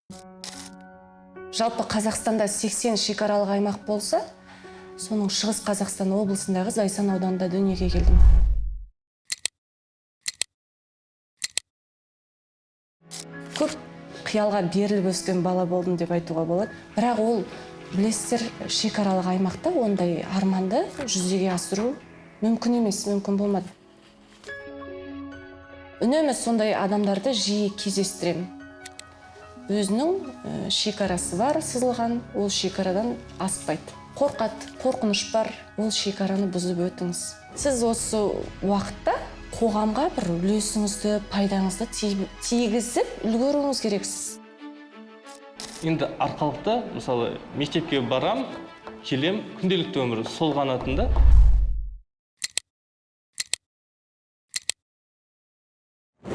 Жалпы Қазақстанда 80 шекаралық аймақ болса, соның Шығыс Қазақстан облысындағы Зайсан ауданында дүниеге келдім. Көп қиялға беріліп өскен бала болдым деп айтуға болады. Бірақ ол, білесіздер, шекаралық аймақта ондай арманды жүзеге асыру мүмкін емес, мүмкін болмады. Үнемі сондай адамдарды жиі кездестіремін. Өзінің шекарасы бар сызылған, ол шекарадан аспайды. Қорқады, қорқыныш бар, ол шекараны бұзып өтіңіз. Сіз осы уақытта қоғамға бір үлесіңізді, пайдаңызды тигізіп үлгеруіңіз керексіз. Енді арқалықта, мысалы, мектепке барам, келем, күнделікті өмір сол қанатында.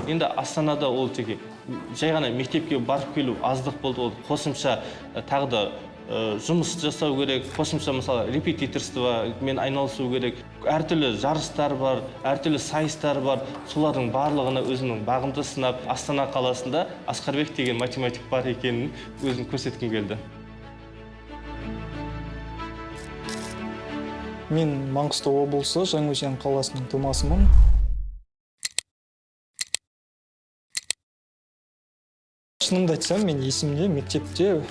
Енді Астанада ол теге жай ғана мектепке барып келу аздық болды, ол қосымша тағы да жұмыс жасау керек, қосымша мысалы репетиторствомен айналысу керек. Әртүрлі жарыстар бар, әртүрлі сайыстар бар. Солардың барлығына өзімнің бағымды сынап, Астана қаласында Асқарбек деген математик бар екенін өзім көрсеткім келді. Мен Маңғыстау облысы Жаңаөзен қаласының тумасымын. Шынымды айтсам, мен есімде мектепте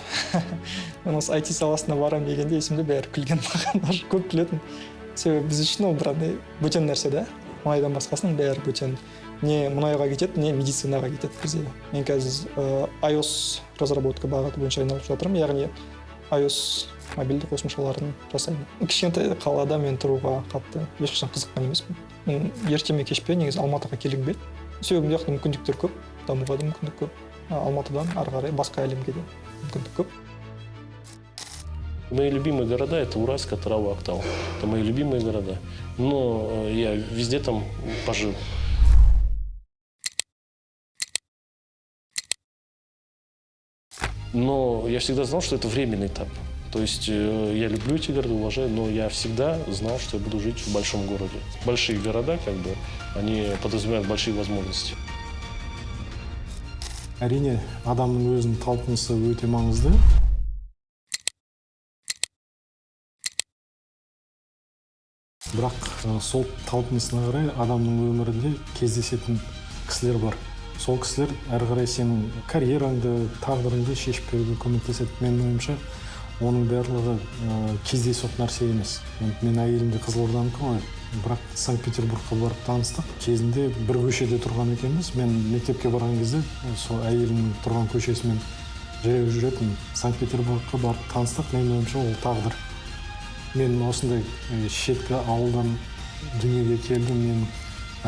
осы IT саласына барам дегенде есімде бәрі күлген маған, көп күлетін. Себебі біз үшін ол бір бөтен нәрсе да. Мұнайдан басқасының бәрі бөтен. Не мұнайға кетеді, не медицинаға кетеді бізде. Мен қазір iOS разработка бағыты бойынша айналып жатырмын, яғни iOS мобильді қосымшаларын жасаймын. Кішкентай қалада мен тұруға қатты ешқашан қызыққан емеспін. Мен ерте ме кеш пе негізі Алматыға келгім келді. Себебі мына мүмкіндіктер көп, дамуға да мүмкіндік көп. Алматыдан ары қарай басқа әлемге де мүмкіндік көп. Мои любимые города — это Уральск, Атырау, Актау. Это мои любимые города. Но я везде там пожил. Но я всегда знал, что это временный этап. То есть я люблю эти города, уважаю, но я всегда знал, что я буду жить в большом городе. Большие города, они подразумевают большие возможности. Әрине, адамның өзінің талпынысы өте маңызды. Бірақ сол талпынысына қарай адамның өмірінде кездесетін кісілер бар. Сол кісілер әрі қарай сенің карьераңды, тағдырыңды шешіп беруге көмектеседі. Менің ойымша, оның барлығы кездейсоқ нәрсе емес. Мен әйелімде Қызылорданікі ғой. Бірақ Санкт-Петербургқа барып таныстық. Кезінде бір көшеде тұрған екенбіз. Мен мектепке барған кезде сол әйелімнің тұрған көшесімен жаяу жүретін. Санкт-Петербургқа барып таныстық. Менің ойымша, ол тағдыр. Мен осындай шеткі ауылдан дүниеге келдім. Мен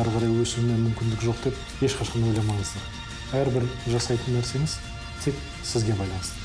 әрі қарай өсуіме мүмкіндік жоқ деп ешқашан ойламаңыздар. Әрбір жасайтын нәрсеңіз тек сізге байланысты.